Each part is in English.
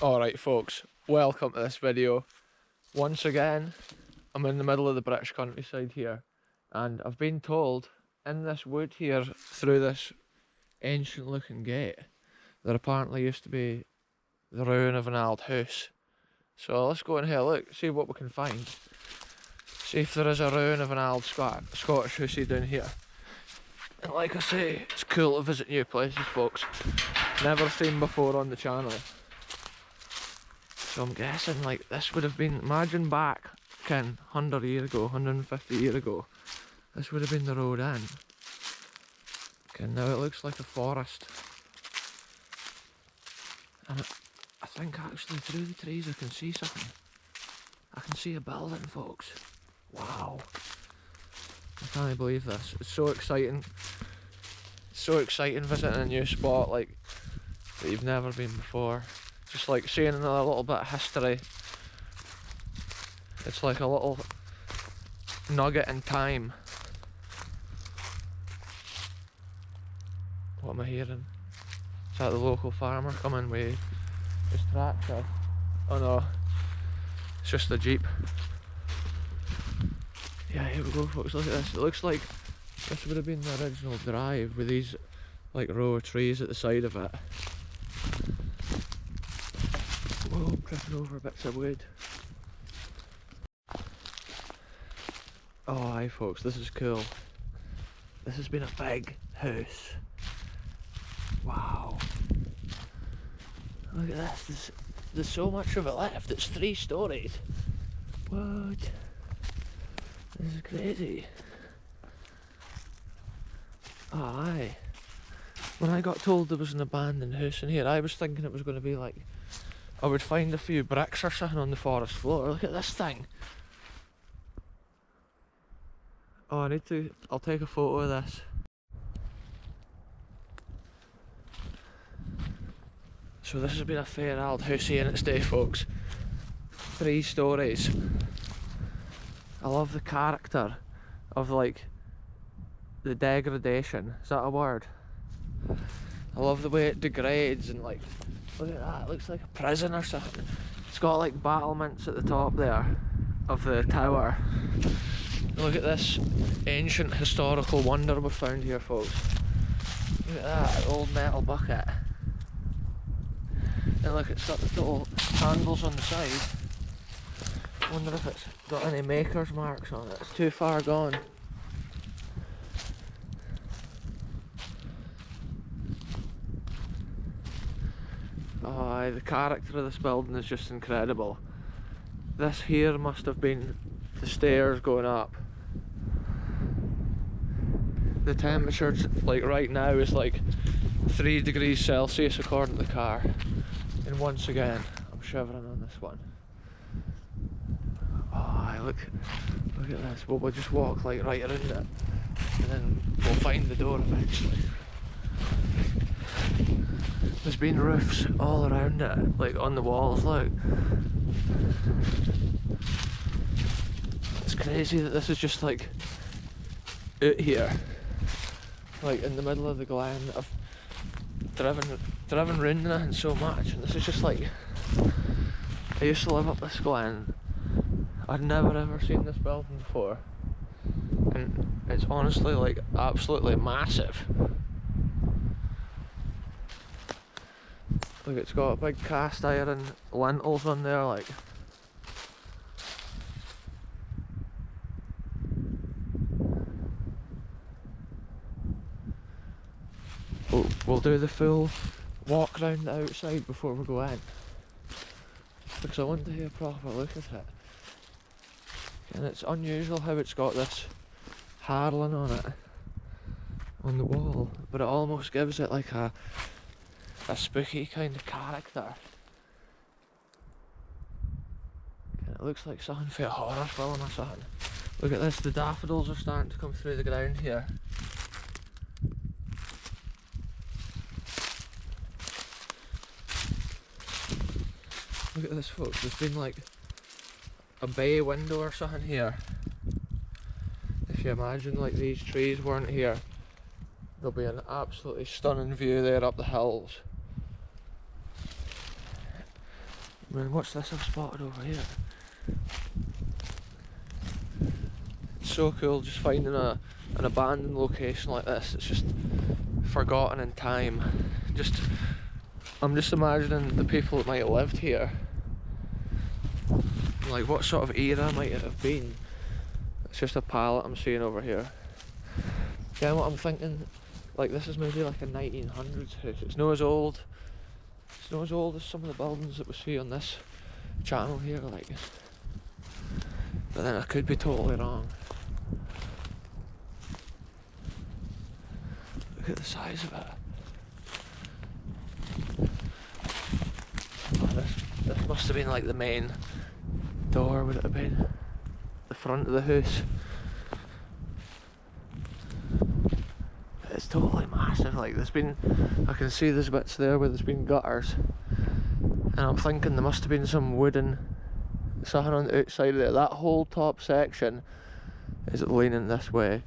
Alright folks, welcome to this video. Once again, I'm in the middle of the British countryside here, and I've been told in this wood here, through this ancient looking gate, there apparently used to be the ruin of an old house. So let's go and have a look, see what we can find. See if there is a ruin of an old Scottish housey down here. And like I say, it's cool to visit new places folks. Never seen before on the channel. So I'm guessing like this would have been, imagine back 100 years ago, 150 years ago, this would have been the road in. Okay, now it looks like a forest. And I think actually through the trees I can see something. I can see a building folks. Wow. I can't believe this. It's so exciting. It's so exciting visiting a new spot like that you've never been before. Just like seeing another little bit of history. It's like a little nugget in time. What am I hearing? Is that the local farmer coming with his tractor? Oh no, it's just a Jeep. Yeah, here we go folks, look at this. It looks like this would have been the original drive with these like row of trees at the side of it. Whoa, I'm tripping over bits of wood. Oh aye folks, this is cool. This has been a big house. Wow. Look at this, there's so much of it left, it's 3 stories. What? This is crazy. Oh, aye. When I got told there was an abandoned house in here, I was thinking it was going to be like I would find a few bricks or something on the forest floor. Look at this thing. Oh, I'll take a photo of this. So this has been a fair old housey in its day folks. 3 stories. I love the character of like the degradation. Is that a word? I love the way it degrades and like, look at that, it looks like a prison or something. It's got like battlements at the top there of the tower. Look at this ancient historical wonder we found here folks. Look at that old metal bucket. And look, it's got the little handles on the side. I wonder if it's got any maker's marks on it. It's too far gone. Oh aye, the character of this building is just incredible. This here must have been the stairs going up. The temperature like right now is like 3 degrees Celsius according to the car. And once again, I'm shivering on this one. Oh, look at this. Well, we'll just walk like right around it, and then we'll find the door eventually. There's been roofs all around it, like on the walls. Look, it's crazy that this is just like out here, like in the middle of the glen. I've driven around it so much, and this is just like, I used to live up this glen. I'd never ever seen this building before, and it's honestly like absolutely massive. Look, it's got big cast iron lintels on there, like. We'll do the full walk round the outside before we go in, because I want to have a proper look at it. And it's unusual how it's got this harling on it, on the wall, but it almost gives it like a spooky kind of character. And it looks like something for a horror film or something. Look at this, the daffodils are starting to come through the ground here. Look at this folks, there's been like a bay window or something here. If you imagine like these trees weren't here, there'll be an absolutely stunning view there up the hills. I mean, what's this I've spotted over here? It's so cool just finding an abandoned location like this. It's just forgotten in time. I'm just imagining the people that might have lived here. Like, what sort of era might it have been? It's just a pallet I'm seeing over here. Yeah, what I'm thinking, like, this is maybe like a 1900s house. It's not as old. It's not as old as some of the buildings that we see on this channel here, like. But then I could be totally wrong. Look at the size of it. Oh, this must have been like the main door, would it have been? The front of the house. It's totally massive, like I can see there's bits there where there's been gutters. And I'm thinking there must have been some wooden something on the outside of there. That whole top section is leaning this way.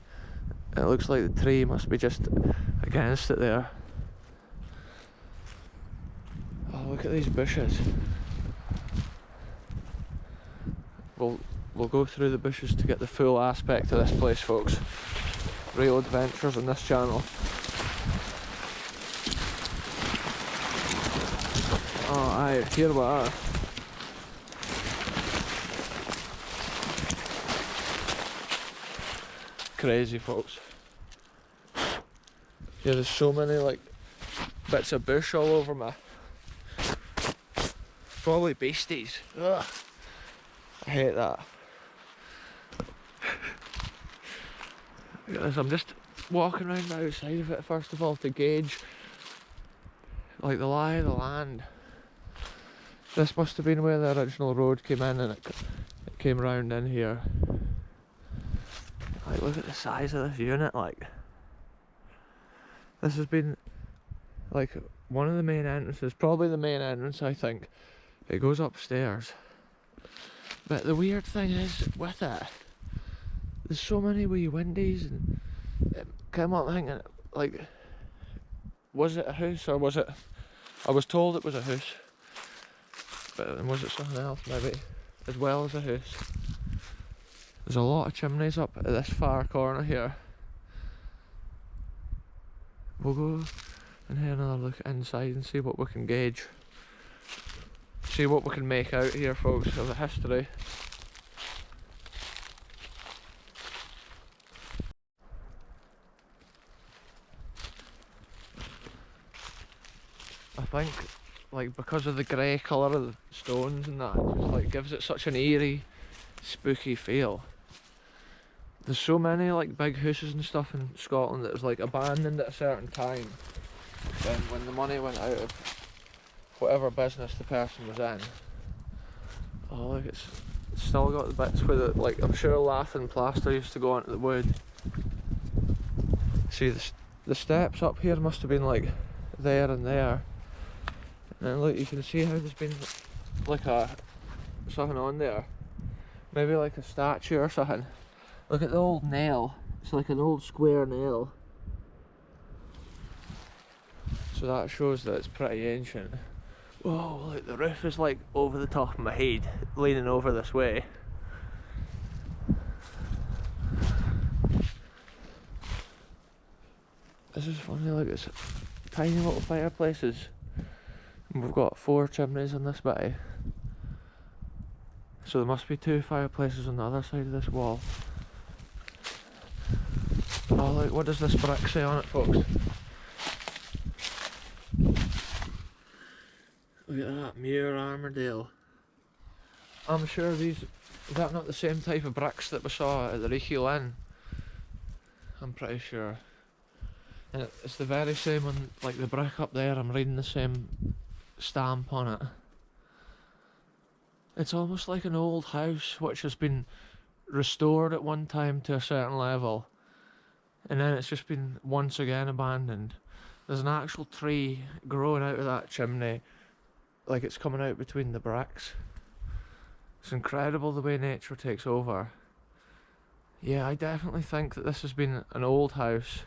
It looks like the tree must be just against it there. Oh, look at these bushes. We'll go through the bushes to get the full aspect of this place, folks. Real adventures on this channel. Oh aye, here we are. Crazy, folks. Yeah, there's so many like bits of bush all over me. Probably beasties. Ugh. I hate that. Look at this, I'm just walking around the outside of it first of all to gauge like the lie of the land. This must have been where the original road came in, and it came round in here. Like, look at the size of this unit, like. This has been like one of the main entrances, probably the main entrance, I think. It goes upstairs. But the weird thing is with it, there's so many wee windies, and it came up thinking, like, was it a house or was it, I was told it was a house, but was it something else maybe, as well as a house? There's a lot of chimneys up at this far corner here. We'll go and have another look inside and see what we can gauge. See what we can make out here, folks, of the history. I think, like, because of the grey colour of the stones and that, it just like gives it such an eerie, spooky feel. There's so many like big houses and stuff in Scotland that was like abandoned at a certain time. Then when the money went out of whatever business the person was in. Oh look, it's still got the bits where the, like, I'm sure laughing plaster used to go onto the wood. See, the steps up here must have been like there and there. And look, you can see how there's been like something on there. Maybe like a statue or something. Look at the old nail. It's like an old square nail. So that shows that it's pretty ancient. Whoa, look, the roof is like over the top of my head, leaning over this way. This is funny, look, it's tiny little fireplaces. And we've got 4 chimneys on this bit. So there must be 2 fireplaces on the other side of this wall. Oh look, what does this brick say on it, folks? Look at that, Muir Armadale. I'm sure is that not the same type of bricks that we saw at the Reekie Inn? I'm pretty sure. And it's the very same on, like, the brick up there, I'm reading the same stamp on it. It's almost like an old house which has been restored at one time to a certain level, and then it's just been once again abandoned. There's an actual tree growing out of that chimney, like it's coming out between the bricks. It's incredible the way nature takes over. Yeah, I definitely think that this has been an old house.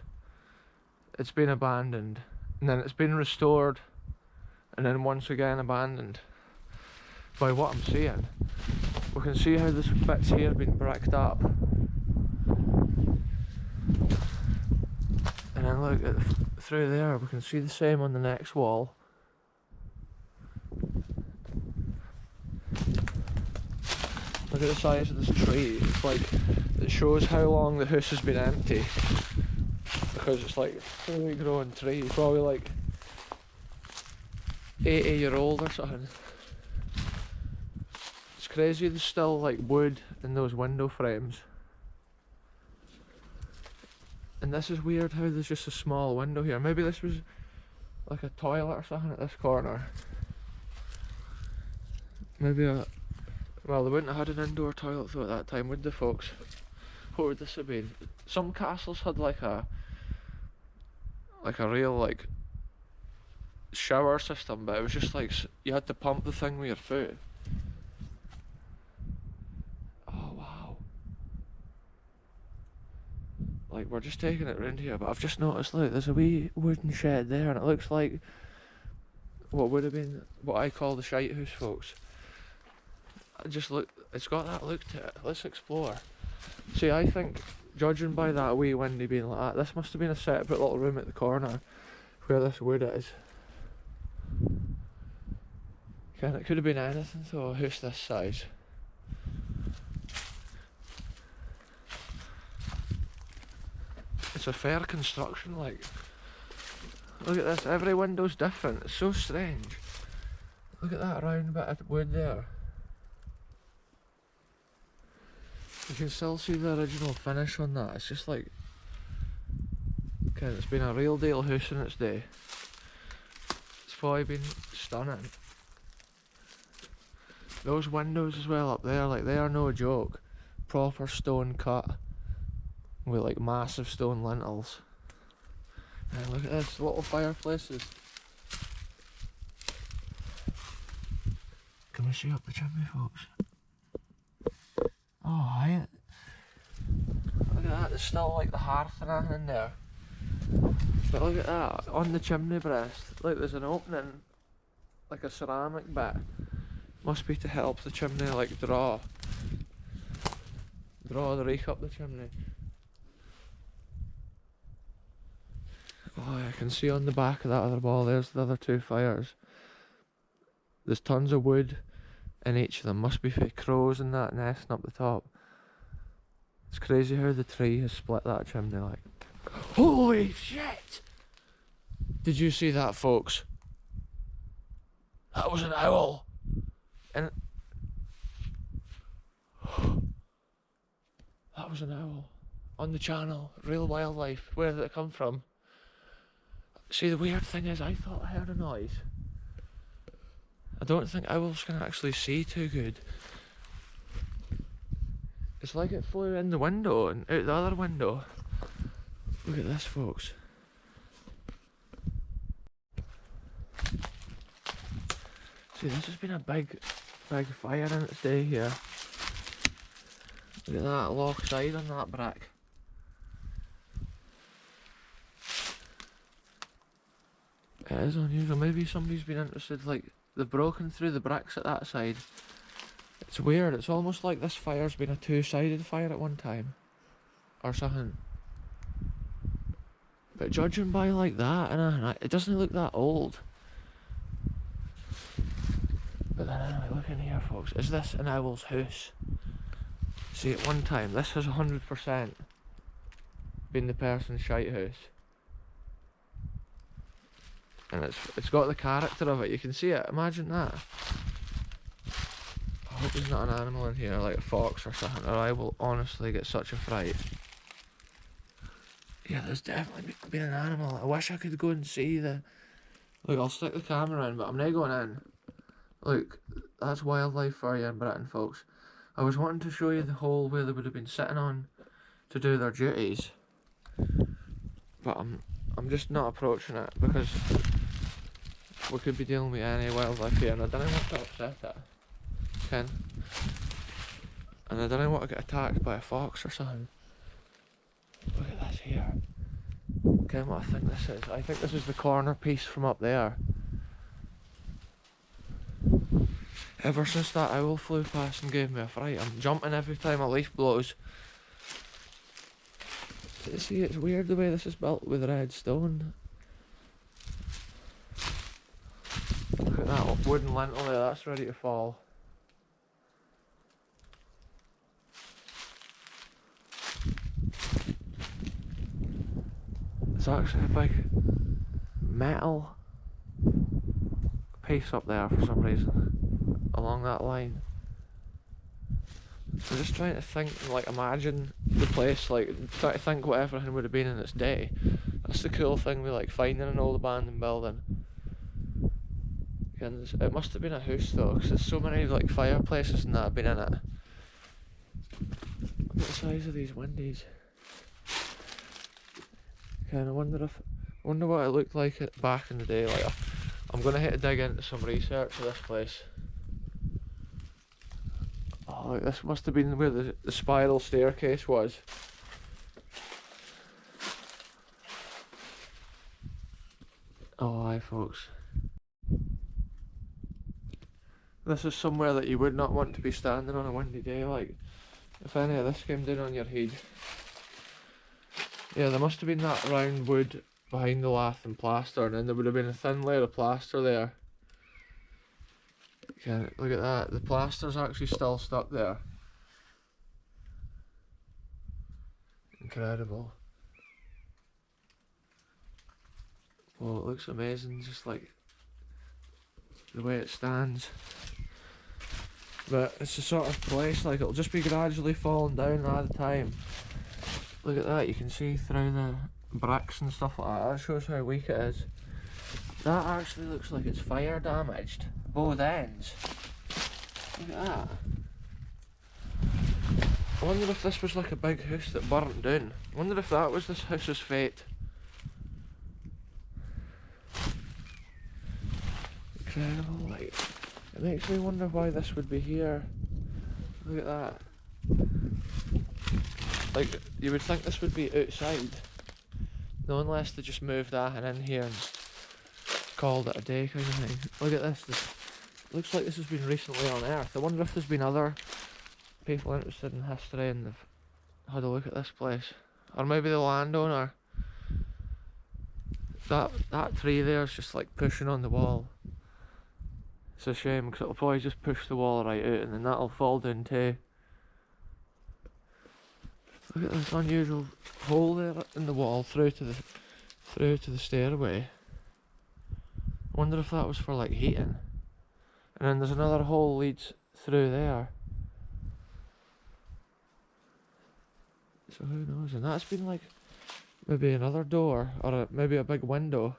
It's been abandoned, and then it's been restored, and then once again abandoned. by what I'm seeing, we can see how this bit's here been bricked up. And then look at through there, we can see the same on the next wall. Look at the size of this tree. It's like, it shows how long the house has been empty. Because it's like a fully grown tree, probably like 80-year-old or something. It's crazy there's still like wood in those window frames. And this is weird how there's just a small window here. Maybe this was like a toilet or something at this corner. Maybe well, they wouldn't have had an indoor toilet though at that time, would they, folks? What would this have been? Some castles had like a real like shower system, but it was just like you had to pump the thing with your foot. Oh wow. Like, we're just taking it round here, but I've just noticed, look, there's a wee wooden shed there, and it looks like what would have been what I call the shite house, folks. Just look, it's got that look to it. Let's explore. See, I think, judging by that wee windy being like that, this must have been a separate little room at the corner where this wood is. And it could have been anything, so a house this size. It's a fair construction, like. Look at this, every window's different. It's so strange. Look at that round bit of wood there. You can still see the original finish on that. It's just like, okay, it's been a real deal house in its day. It's probably been stunning. Those windows as well up there, like, they are no joke. Proper stone cut with like massive stone lintels. And look at this, little fireplaces. Can we see up the chimney, folks? Oh, hi. Look at that, there's still like the hearth and everything in there. But look at that, on the chimney breast, look, there's an opening, like a ceramic bit. Must be to help the chimney like draw the rake up the chimney. Oh, I can see on the back of that other wall, there's the other two fires. There's tons of wood in each of them. Must be for crows and that nesting up the top. It's crazy how the tree has split that chimney like. Holy shit! Did you see that, folks? That was an owl! And that was an owl. On the channel, real wildlife. Where did it come from? See, the weird thing is, I thought I heard a noise. I don't think owls can actually see too good. It's like it flew in the window and out the other window. Look at this, folks. See, this has been a big fire in its day here. Look at that lock side on that brick. It is unusual. Maybe somebody's been interested, like, they've broken through the bricks at that side. It's weird, it's almost like this fire's been a two-sided fire at one time. Or something. But judging by like that, and it doesn't look that old. But then anyway, look in here, folks. Is this an owl's house? See, at one time, this has 100% been the person's shite house. And it's got the character of it, you can see it, imagine that. I hope there's not an animal in here, like a fox or something, or I will honestly get such a fright. Yeah, there's definitely been an animal. I wish I could go and see the... Look, I'll stick the camera in, but I'm not going in. Look, that's wildlife for you in Britain, folks. I was wanting to show you the hole where they would have been sitting on to do their duties. But I'm just not approaching it, because we could be dealing with any wildlife here, and I don't want to upset it. Ken? And I don't want to get attacked by a fox or something. Look at this here. Ken, what I think this is? I think this is the corner piece from up there. Ever since that owl flew past and gave me a fright, I'm jumping every time a leaf blows. See, it's weird the way this is built with red stone. Look at that wooden lintel there, that's ready to fall. It's actually a big metal piece up there for some reason, along that line. So just trying to think and like imagine the place, like try to think what everything would have been in its day. That's the cool thing with like finding an old abandoned building. And it must have been a house though, because there's so many like fireplaces and that have been in it. Look at the size of these windows. Kind of wonder what it looked like back in the day. Like I'm gonna have to dig into some research of this place. Oh, like this must have been where the spiral staircase was. Oh, aye, folks. This is somewhere that you would not want to be standing on a windy day. Like, if any of this came down on your head. Yeah, there must have been that round wood behind the lath and plaster, and then there would have been a thin layer of plaster there. Yeah, look at that, the plaster's actually still stuck there. Incredible. Well, it looks amazing, just like the way it stands. But it's the sort of place, like it'll just be gradually falling down all the time. Look at that, you can see through the bricks and stuff like that. That shows how weak it is. That actually looks like it's fire damaged, both ends. Look at that. I wonder if this was like a big house that burnt down. I wonder if that was this house's fate. Incredible, like, it makes me wonder why this would be here. Look at that. Like, you would think this would be outside. No, unless they just moved that and in here and called it a day kind of thing. Look at this. This looks like this has been recently unearthed. I wonder if there's been other people interested in history and they've had a look at this place. Or maybe the landowner. That tree there is just like pushing on the wall. It's a shame because it'll probably just push the wall right out and then that'll fall down too. Look at this unusual hole there in the wall through to the stairway. I wonder if that was for like heating. And then there's another hole leads through there. So who knows? And that's been like maybe another door or maybe a big window.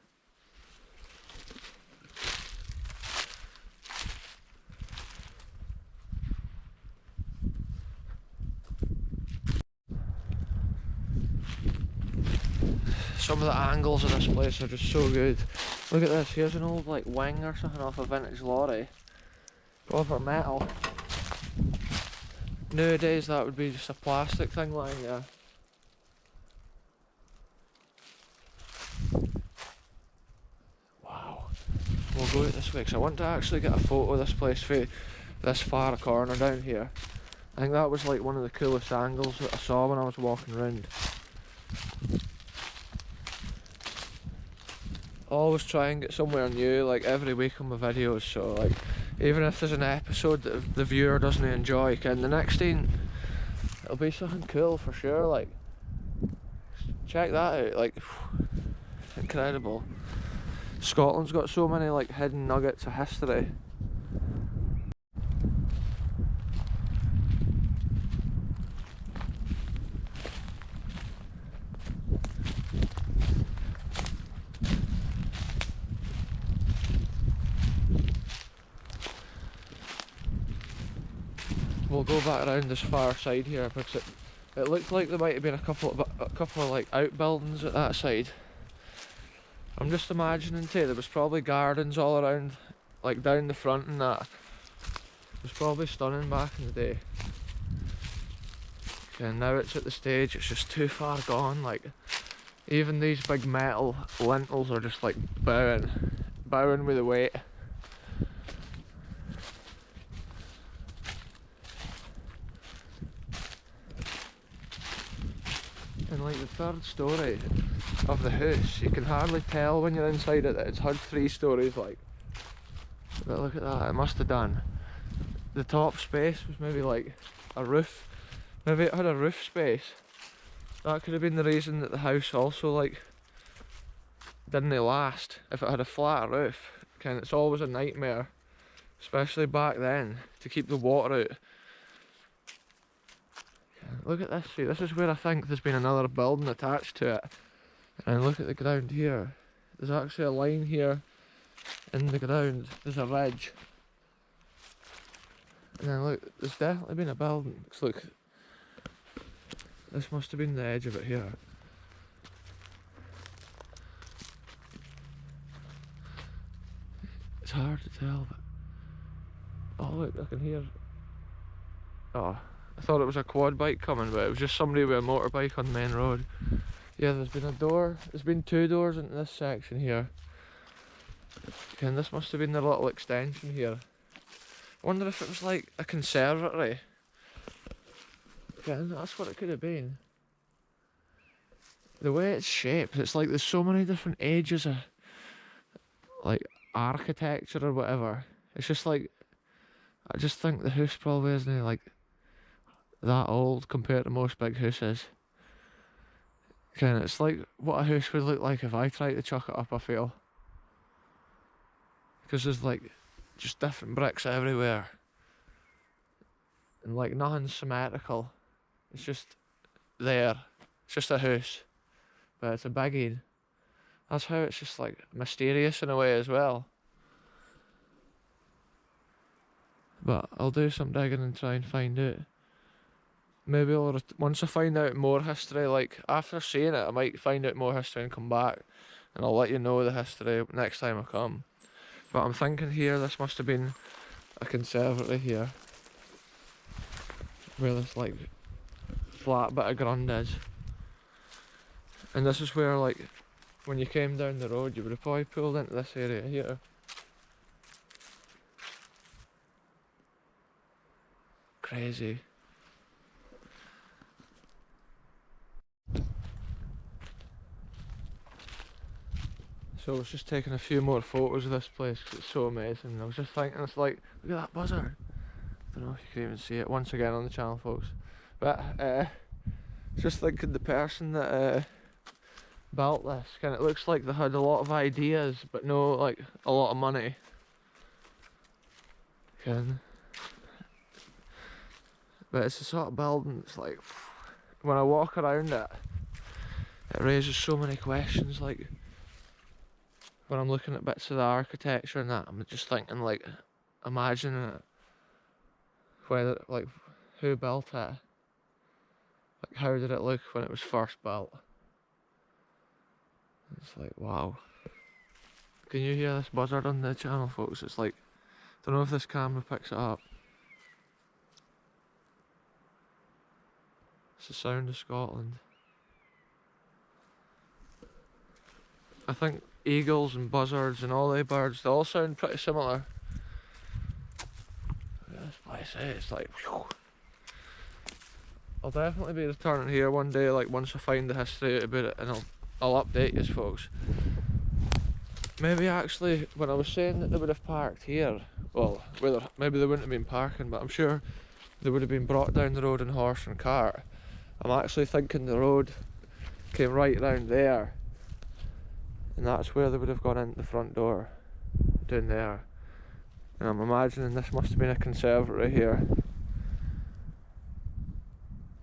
Some of the angles of this place are just so good. Look at this, here's an old like wing or something off a vintage lorry. Proper metal. Nowadays that would be just a plastic thing lying there. Wow. We'll go out this way because I want to actually get a photo of this place for this far corner down here. I think that was like one of the coolest angles that I saw when I was walking around. Always try and get somewhere new like every week on my videos, so like even if there's an episode that the viewer doesn't enjoy, and the next thing it'll be something cool for sure. Like check that out, like incredible. Scotland's got so many like hidden nuggets of history. We'll go back around this far side here because it looked like there might have been a couple of like outbuildings at that side. I'm just imagining too, there was probably gardens all around, like down the front and that. It was probably stunning back in the day. And now it's at the stage, it's just too far gone. Like even these big metal lintels are just like bowing with the weight. And like the third story of the house, you can hardly tell when you're inside it that it's had 3 stories like. But look at that, it must have done. The top space was maybe like a roof. Maybe it had a roof space. That could have been the reason that the house also like didn't last. If it had a flat roof, it's always a nightmare, especially back then, to keep the water out. Look at this, see, this is where I think there's been another building attached to it. And look at the ground here. There's actually a line here in the ground. There's a ridge. And then look, there's definitely been a building. Look, this must have been the edge of it here. It's hard to tell, but oh look, I can hear. Oh, I thought it was a quad bike coming, but it was just somebody with a motorbike on the main road. Yeah, there's been a door. There's been 2 doors into this section here. And this must have been the little extension here. I wonder if it was like a conservatory. And that's what it could have been. The way it's shaped, it's like there's so many different ages of like architecture or whatever. It's just like, I just think the house probably isn't like that old compared to most big houses. It's like what a house would look like if I tried to chuck it up, I feel. Because there's like just different bricks everywhere. And like nothing's symmetrical. It's just there. It's just a house. But it's a biggie. That's how it's just like mysterious in a way as well. But I'll do some digging and try and find out. Maybe once I find out more history, like after seeing it, I might find out more history and come back. And I'll let you know the history next time I come. But I'm thinking here, this must have been a conservatory here. Where this like flat bit of ground is. And this is where like, when you came down the road, you would have probably pulled into this area here. Crazy. So I was just taking a few more photos of this place because it's so amazing. I was just thinking, it's like, look at that buzzard. I don't know if you can even see it once again on the channel, folks. But just thinking the person that built this, it looks like they had a lot of ideas but no like a lot of money. But it's a sort of building, it's like, when I walk around it, it raises so many questions. Like when I'm looking at bits of the architecture and that, I'm just thinking like, imagining it, whether like who built it, like how did it look when it was first built. It's like, wow. Can you hear this buzzard on the channel, folks? It's like, don't know if this camera picks it up. It's the sound of Scotland. I think eagles and buzzards and all the birds, they all sound pretty similar. This place, it's like, whew. I'll definitely be returning here one day, like once I find the history out about it, and I'll update you folks. Maybe actually, when I was saying that they would have parked here, well, maybe they wouldn't have been parking, but I'm sure they would have been brought down the road in horse and cart. I'm actually thinking the road came right round there, and that's where they would have gone into the front door, down there. And I'm imagining this must have been a conservatory here.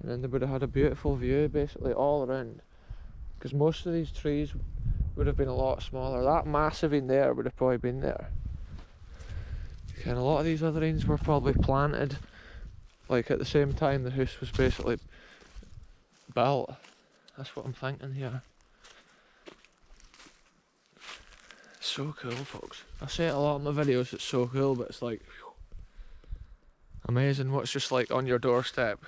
And then they would have had a beautiful view basically all around, because most of these trees would have been a lot smaller. That massive in there would have probably been there. And a lot of these other ones were probably planted like at the same time the house was basically built. That's what I'm thinking here. It's so cool, folks. I say it a lot in my videos, it's so cool, but it's like, whew, amazing what's just like on your doorstep.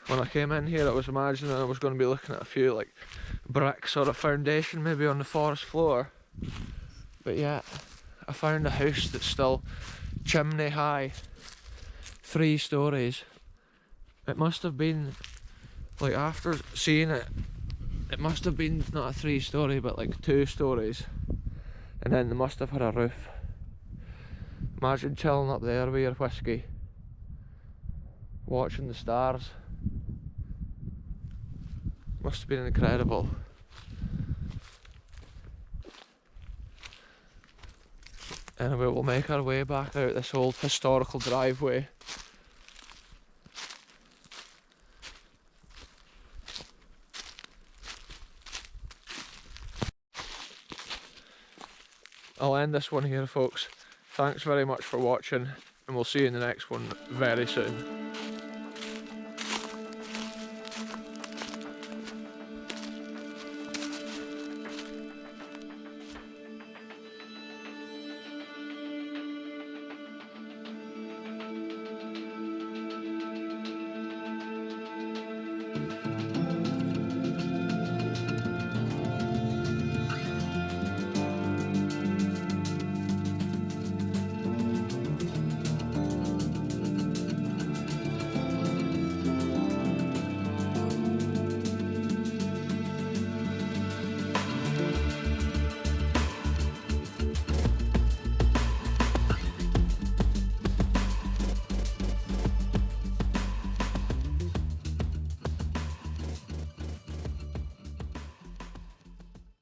When I came in here, I was imagining I was going to be looking at a few like bricks or a foundation maybe on the forest floor, but yeah, I found a house that's still chimney high, 3 stories. It must have been Like after seeing it, it must have been not a 3-story but like 2 stories, and then they must have had a roof. Imagine chilling up there with your whiskey, watching the stars. Must have been incredible. Anyway, we'll make our way back out this old historical driveway. I'll end this one here, folks. Thanks very much for watching, and we'll see you in the next one very soon.